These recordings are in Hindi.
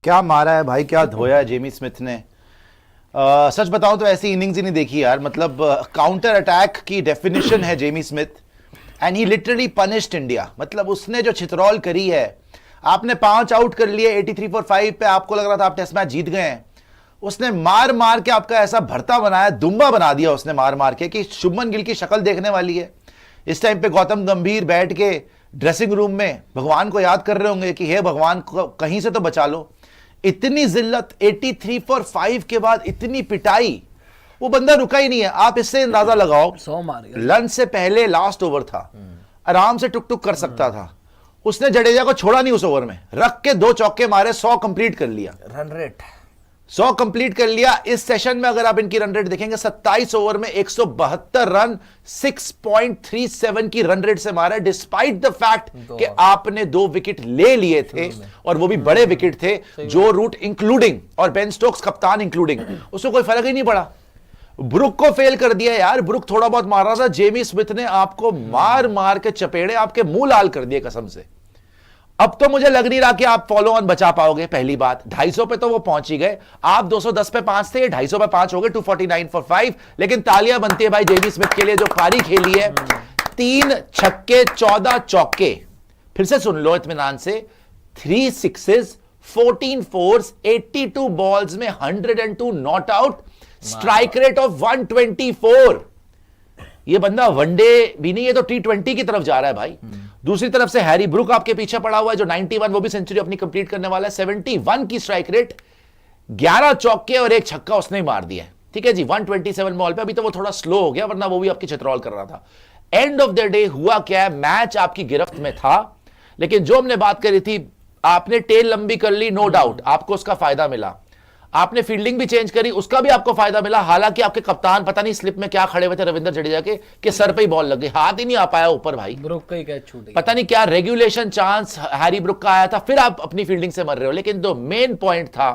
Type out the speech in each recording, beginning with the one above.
क्या मारा है भाई, क्या धोया है जेमी स्मिथ ने। सच बताऊं तो ऐसी इनिंग्स ही नहीं देखी यार। मतलब काउंटर अटैक की डेफिनेशन है Jamie Smith, and he literally punished India. मतलब उसने जो छितरौल करी है, आपने 5 आउट कर लिए 83 फॉर 5 पे, आपको लग रहा था आप टेस्ट मैच जीत गए हैं। उसने मार मार के आपका ऐसा भरता बनाया, दुम्बा बना दिया उसने मार मार के, कि शुभमन गिल की शक्ल देखने वाली है। इस टाइम पे गौतम गंभीर बैठ के ड्रेसिंग रूम में भगवान को याद कर रहे होंगे कि हे भगवान कहीं से तो बचा लो। इतनी जिल्लत, 83 फॉर 5 के बाद इतनी पिटाई, वो बंदा रुका ही नहीं है। आप इससे अंदाजा लगाओ, 100 मार गया। लंच से पहले लास्ट ओवर था, आराम से टुक टुक कर सकता था। उसने जडेजा को छोड़ा नहीं, उस ओवर में रख के 2 चौके मारे, 100 कंप्लीट कर लिया। रन रेट 100 कंप्लीट कर लिया। इस सेशन में अगर आप इनकी रन रेट देखेंगे, 27 ओवर में 172 रन 6.37 की रन रेट से मारा, डिस्पाइट द फैक्ट कि आपने 2 विकेट ले लिए थे, और वो भी बड़े विकेट थे। जो रूट इंक्लूडिंग और बेन स्टोक्स कप्तान इंक्लूडिंग, उसको कोई फर्क ही नहीं पड़ा। ब्रुक को फेल कर दिया यार। ब्रुक थोड़ा बहुत मार रहा था, जेमी स्मिथ ने आपको मार मार के चपेड़े आपके मुंह लाल कर दिए कसम से। अब तो मुझे लग नहीं रहा कि आप फॉलो ऑन बचा पाओगे। पहली बात, 250 पे तो वो पहुंच ही गए। आप 210 पे 5 थे, 250 पे 5 हो गए, 249 फॉर 5। लेकिन तालियां बनती है भाई जेमी स्मिथ के लिए, जो पारी खेली है। 3 छक्के 14 चौके, फिर से सुन लो इत्मीनान से, 3 सिक्सेस 14 फोर्स, 82 बॉल्स में 102 not out, strike rate of 124। ये बंदा वनडे भी नहीं, ये तो T20 की तरफ जा रहा है भाई। दूसरी तरफ से हैरी ब्रुक आपके पीछे पड़ा हुआ है, जो 91, वो भी सेंचुरी अपनी कंप्लीट करने वाला है। 71 की स्ट्राइक रेट, 11 चौके और 1 छक्का उसने ही मार दिया है। ठीक है जी, 127 बॉल पे। अभी तो वो थोड़ा स्लो हो गया, वरना वो भी आपकी छितरौल कर रहा था। एंड ऑफ द डे हुआ क्या है, मैच आपकी गिरफ्त में था, लेकिन जो हमने बात करी थी, आपने टेल लंबी कर ली, नो डाउट आपको उसका फायदा मिला। आपने फील्डिंग भी चेंज करी, उसका भी आपको फायदा मिला। हालांकि आपके कप्तान पता नहीं स्लिप में क्या खड़े हुए थे रविंद्र जडेजा के सर पे ही बॉल लग गई, हाथ ही नहीं आ पाया ऊपर भाई। ब्रुक का ही कैच छूट गया, पता नहीं क्या रेगुलेशन चांस हैरी ब्रुक का आया था, फिर आप अपनी फील्डिंग से मर रहे हो। लेकिन जो मेन पॉइंट था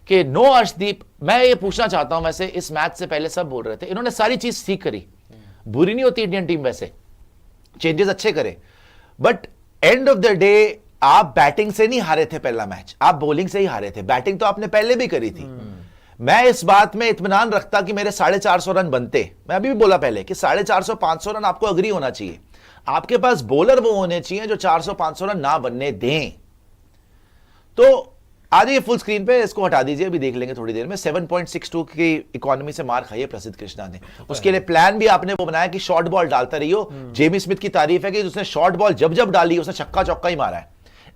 कि नो अर्शदीप, मैं ये पूछना चाहता हूं, वैसे इस मैच से पहले सब बोल रहे थे इन्होंने सारी चीज ठीक करी, बुरी नहीं होती इंडियन टीम, वैसे चेंजेस अच्छे करे, but end of the day आप बैटिंग से नहीं हारे थे पहला मैच, आप बॉलिंग से ही हारे थे। बैटिंग तो आपने पहले भी करी थी। मैं इस बात में इत्मीनान रखता कि मेरे 450 रन बनते। मैं अभी भी बोला पहले कि 450 500 रन आपको अग्री होना चाहिए। आपके पास बॉलर वो होने चाहिए जो 400 500 रन ना बनने दें। तो आ जाइए फुल स्क्रीन पे, इसको हटा दीजिए, अभी देख लेंगे थोड़ी देर में। 7.62 की इकोनॉमी से मार खाई है प्रसिद्ध कृष्णा ने। उसके लिए प्लान भी आपने वो बनाया कि शॉर्ट बॉल डालता रहियो। जेमी स्मिथ की तारीफ है कि उसने शॉर्ट बॉल जब जब डाली उसने छक्का चौका ही मारा है।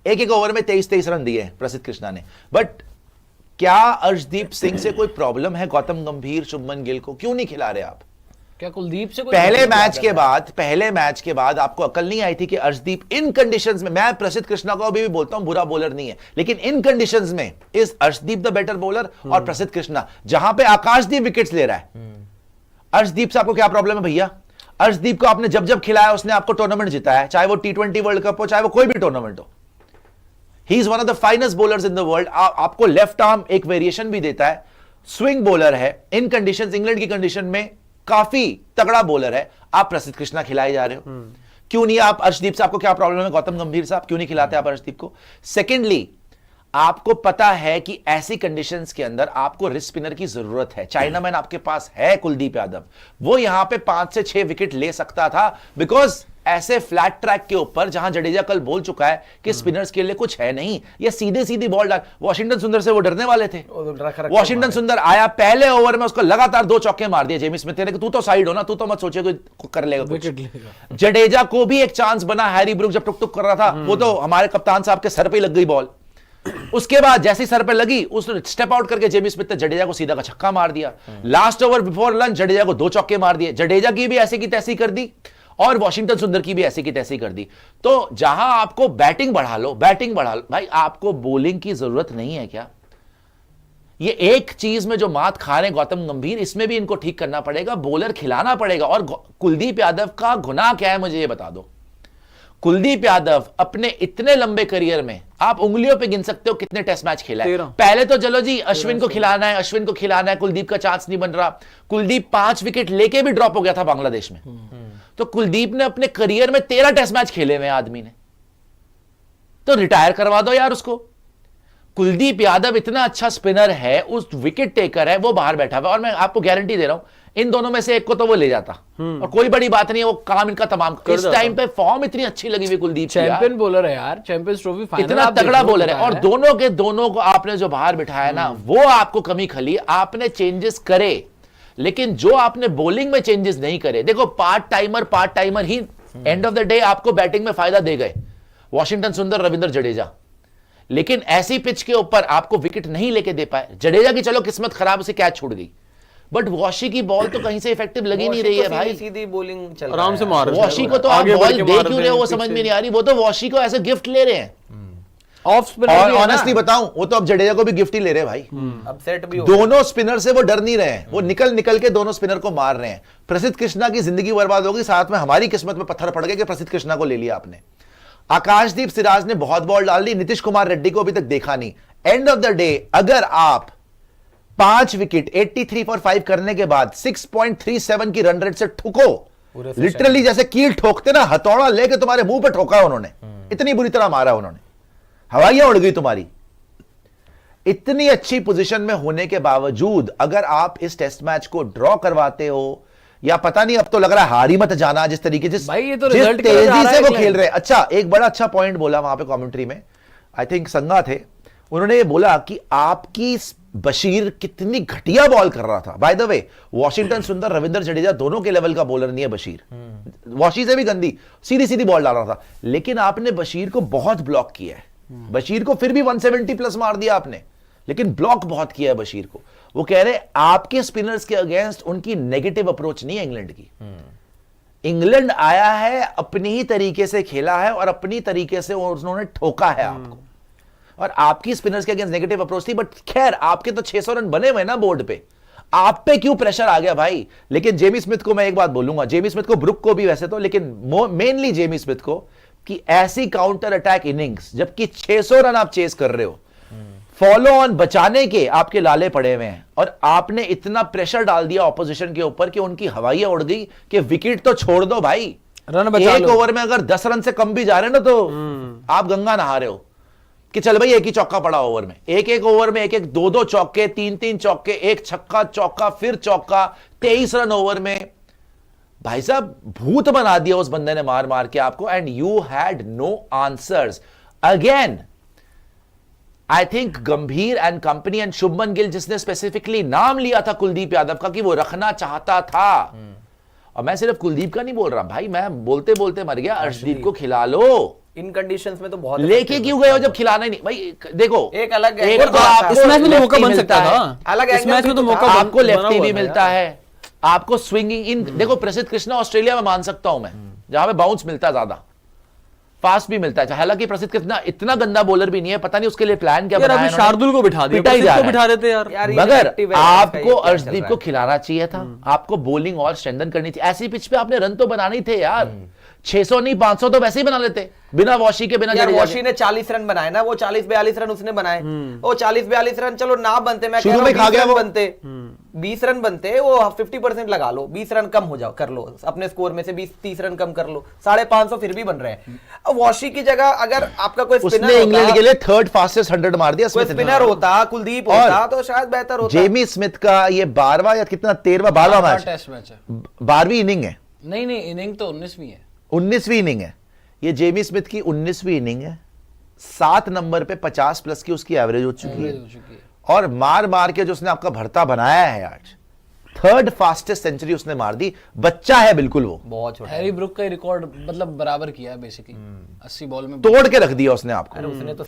एक ओवर में 23 रन दिए प्रसिद्ध कृष्णा ने। बट क्या अर्शदीप सिंह से कोई प्रॉब्लम है? गौतम गंभीर, शुभमन गिल को क्यों नहीं खिला रहे आप? क्या कुलदीप से कोई पहले मैच के बाद आपको अकल नहीं आई थी कि अर्शदीप इन कंडीशंस में, मैं प्रसिद्ध कृष्णा को अभी भी बोलता हूं बुरा बॉलर नहीं है, लेकिन इन कंडीशंस में is Arshdeep the better bowler और प्रसिद्ध कृष्णा, जहां पे आकाशदीप विकेट्स ले रहा है। अर्शदीप से आपको क्या प्रॉब्लम है भैया? अर्शदीप को आपने जब जब खिलाया उसने आपको टूर्नामेंट जिताया है, चाहे वो T20 वर्ल्ड कप हो, चाहे वो कोई भी टूर्नामेंट हो। He is one of the finest bowlers in the world. आपको लेफ्ट आर्म एक वेरिएशन भी देता है, स्विंग बॉलर है इन कंडीशंस, इंग्लैंड की कंडीशन में काफी तगड़ा बॉलर है। आप प्रसिद्ध कृष्णा खिलाए जा रहे हो, क्यों नहीं? आप अर्शदीप से आपको क्या प्रॉब्लम है? गौतम गंभीर साहब क्यों नहीं खिलाते आप अर्शदीप को? सेकेंडली, आपको पता है कि ऐसी कंडीशंस के अंदर आपको रिस्ट स्पिनर की जरूरत है। चाइनामैन आपके पास है कुलदीप यादव, वो यहां पे 5 से 6 विकेट ले सकता था, बिकॉज ऐसे फ्लैट ट्रैक के ऊपर जहां जडेजा कल बोल चुका है कि स्पिनर्स के लिए कुछ है नहीं, ये सीधे सीधी बॉल डाल। वॉशिंगटन सुंदर से वो डरने वाले थे। वॉशिंगटन सुंदर आया, पहले ओवर में उसको लगातार 2 चौके मार दिए जेमी स्मिथ ने कि तू तो साइड हो ना, तू तो मत सोचे कोई कर लेगा कुछ। जडेजा को भी एक चांस बना, हैरी ब्रुक जब टुक टुक कर रहा था, वो तो हमारे कप्तान साहब के सर पे लग गई बॉल। उसके बाद जैसी सर पे लगी, उसने स्टेप आउट करके जेमी स्मिथ ने जडेजा को सीधा का छक्का मार दिया। Last over before lunch Jadeja को 2 चौके मार दिए। जडेजा की भी ऐसी की तैसी कर दी और वॉशिंगटन सुंदर की भी ऐसी की तैसी कर दी। तो जहां आपको बैटिंग बढ़ा लो भाई, आपको बॉलिंग की जरूरत नहीं है क्या? ये एक चीज में जो मात खा रहे गौतम गंभीर, इसमें भी इनको ठीक करना पड़ेगा, बॉलर खिलाना पड़ेगा। और कुलदीप यादव का गुनाह क्या है मुझे ये बता दो। कुलदीप यादव अपने इतने लंबे करियर में आप उंगलियों पे गिन सकते हो कितने टेस्ट मैच खेला है। पहले तो चलो जी अश्विन को खिलाना है, कुलदीप का चांस नहीं बन रहा। कुलदीप 5 विकेट लेके भी ड्रॉप हो गया था बांग्लादेश में। तो कुलदीप ने अपने करियर में 13 टेस्ट मैच खेले हुए आदमी ने, तो रिटायर करवा दो यार उसको। कुलदीप यादव इतना अच्छा स्पिनर है, उस विकेट टेकर है, वो बाहर बैठा हुआ है, और मैं आपको गारंटी दे रहा हूं इन दोनों में से एक को तो वो ले जाता, और कोई बड़ी बात नहीं है, वो काम इनका तमाम इस टाइम पे फॉर्म इतनी अच्छी लगी हुई कुलदीप की यार। चैंपियन बॉलर है यार, चैंपियंस ट्रॉफी फाइनल इतना तगड़ा बॉलर है, और दोनों के दोनों को आपने जो बाहर बिठाया ना, वो आपको कमी खली। आपने चेंजेस करे, लेकिन जो आपने बॉलिंग में चेंजेस नहीं करे, देखो part timer he end of the day आपको बैटिंग में फायदा दे गए, वॉशिंगटन सुंदर, रविंद्र जडेजा। लेकिन ऐसी पिच के ऊपर आपको विकेट नहीं लेके दे पाए। जडेजा की चलो किस्मत खराब, उसे कैच छूट गई, बट वॉशी की बॉल तो कहीं से इफेक्टिव लगी नहीं रही है भाई। सीधी बॉलिंग चल आराम से मार वॉशी को तो आप बॉल दे क्यों रहे हो वो समझ में नहीं आ रही। वो तो वॉशी को ऐसे गिफ्ट ले रहे हैं, ऑफ स्पिनर और ऑनेस्टली बताऊं, वो तो अब जडेजा को भी गिफ्ट ही ले रहे हैं भाई। अब सेट भी हो दोनों स्पिनर से वो डर नहीं रहे हैं, वो निकल निकल के दोनों स्पिनर को मार रहे हैं। प्रसिद्ध कृष्णा की जिंदगी बर्बाद होगी, साथ में हमारी किस्मत में पत्थर पड़ गए कि प्रसिद्ध कृष्णा को ले लिया आपने। आकाशदीप सिराज ने बहुत बॉल डाल दी, नीतीश कुमार रेड्डी को अभी तक देखा नहीं। एंड ऑफ द डे अगर आप 5 विकेट 83 फॉर 5 करने के बाद 6.37 की रन रेट से ठुको, लिटरली जैसे कील ठोकते ना, हथौड़ा लेके तुम्हारे मुंह पे ठोका है उन्होंने, इतनी बुरी तरह मारा उन्होंने, हवाइयां उड़ गई तुम्हारी। इतनी अच्छी पोजीशन में होने के बावजूद अगर आप इस टेस्ट मैच को ड्रॉ करवाते हो, या पता नहीं, अब तो लग रहा है हार ही मत जाना, जिस तरीके भाई ये तो जिस रिजल्ट के लिए जा तेजी रहा से है वो इंग्लैंड। खेल रहे हैं। अच्छा, एक बड़ा अच्छा पॉइंट बोला वहां पे कमेंट्री में, आई थिंक संगा थे, उन्होंने ये बोला कि आपकी बशीर कितनी घटिया बॉल कर रहा था। बाय द वे, वॉशिंगटन सुंदर, रविंद्र जडेजा दोनों के लेवल का बॉलर नहीं है बशीर, वॉशी से भी गंदी सीधी सीधी बॉल डाल रहा था, लेकिन आपने बशीर को बहुत ब्लॉक किया है। बशीर को फिर भी 170 प्लस मार दिया आपने, लेकिन ब्लॉक बहुत किया है बशीर को। वो कह रहे आपके स्पिनर्स के अगेंस्ट उनकी नेगेटिव अप्रोच नहीं है इंग्लैंड की। इंग्लैंड आया है, अपनी ही तरीके से खेला है, और अपनी तरीके से उन्होंने ठोका है आपको, और आपकी स्पिनर्स के अगेंस्ट नेगेटिव अप्रोच थी। बट खैर, आपके तो 600 रन बने हुए ना बोर्ड पे, आप पे क्यों प्रेशर आ गया भाई। लेकिन जेमी स्मिथ को मैं एक बात बोलूंगा, जेमी स्मिथ को, ब्रुक को भी वैसे तो, लेकिन मेनली जेमी स्मिथ को, कि ऐसी काउंटर अटैक इनिंग्स, जबकि 600 रन आप चेस कर रहे हो, फॉलो ऑन बचाने के आपके लाले पड़े हुए हैं, और आपने इतना प्रेशर डाल दिया ऑपोजिशन के ऊपर कि उनकी हवाइयां उड़ गई कि विकेट तो छोड़ दो भाई, रन बचा एक लो। ओवर में अगर 10 रन से कम भी जा रहे हैं ना, तो आप गंगा नहा रहे हो कि चल भाई एक ही चौका पड़ा ओवर में, एक ओवर में एक 2 चौके, 3 चौके, एक छक्का चौका, फिर चौका, 23 रन ओवर में। भाई साहब, भूत बना दिया उस बंदे ने मार मार के आपको, and you had no answers. Again I think Gambhir and company and Shubman Gill, जिसने स्पेसिफिकली नाम लिया था कुलदीप यादव का कि वो रखना चाहता था, और मैं सिर्फ कुलदीप का नहीं बोल रहा भाई, मैं बोलते बोलते मर गया, अर्शदीप को खिला लो। इन कंडीशंस में तो बहुत लेके क्यों गए हो जब खिलाना ही नहीं भाई। देखो, एक अलग एक एंगल तो था। आपको इस मैच में तो मौका लेफ्टी बन मिलता सकता है, था, अलग इस एंगल मैच में भी तो तो मौका था। आपको बना लेफ्टी हुआ भी था मिलता यार। है, आपको स्विंगिंग इन, देखो प्रसिद्ध कृष्णा ऑस्ट्रेलिया में मान सकता हूं मैं, जहां पे बाउंस मिलता है ज्यादा, फास्ट भी मिलता है। हालांकि प्रसिद्ध कृष्णा इतना गंदा बॉलर भी नहीं है, पता नहीं उसके लिए प्लान क्या यार बनाया अभी इन्होंने। शार्दुल को बिठा दिया, पिटाई जा प्रसिद्ध को रहा बिठा है। देते यार। यार ये मगर effective है, इसका आपको ये क्या चल अर्शदीप रहा को है? खिलाना चाहिए था, आपको बॉलिंग और स्ट्रेंथन करनी थी। ऐसी पिच पे आपने रन तो बनाने ही थे यार, 600 नहीं 500 तो वैसे ही बना लेते, बिना वॉशी के, बिना यार जडेजा वॉशी ने 40 रन बनाए ना, वो 40-42 रन उसने बनाए, वो 40-42 रन चलो ना बनते, मैं कह शुरू रहा में हूं खा 20 गया रन वो। बनते, 20 रन बनते, वो 50% लगा लो, 20 रन कम हो जाओ, कर लो अपने स्कोर में से 20-30 रन कम कर लो, 550 फिर भी बन रहे हैं। अब वॉशी की जगह अगर आपका कोई उसने स्पिनर इंग्लैंड होता, के लिए 3rd फास्टेस्ट 100 मार दिया कोई स्मिथ ने। स्पिनर होता, कुलदीप और होता, तो शायद बेहतर होता। जेमी स्मिथ का ये 12वां या कितना 12वां मैच, टेस्ट मैच है। 12वीं इनिंग है, नहीं इनिंग तो 19वीं है। 19वीं इनिंग है ये, जेमी स्मिथ की 19वीं इनिंग है। 7 नंबर पे 50 प्लस की उसकी एवरेज हो चुकी एवरेज है, हो चुकी है। और मार मार के जो उसने आपका भरता बनाया है आज, 3rd फास्टेस्ट सेंचुरी उसने मार दी। बच्चा है बिल्कुल वो, बहुत छोटा हैरी ब्रुक का रिकॉर्ड मतलब बराबर किया है बेसिकली, 80 बॉल में तोड़ के रख दिया उसने आपको। है, उसने तो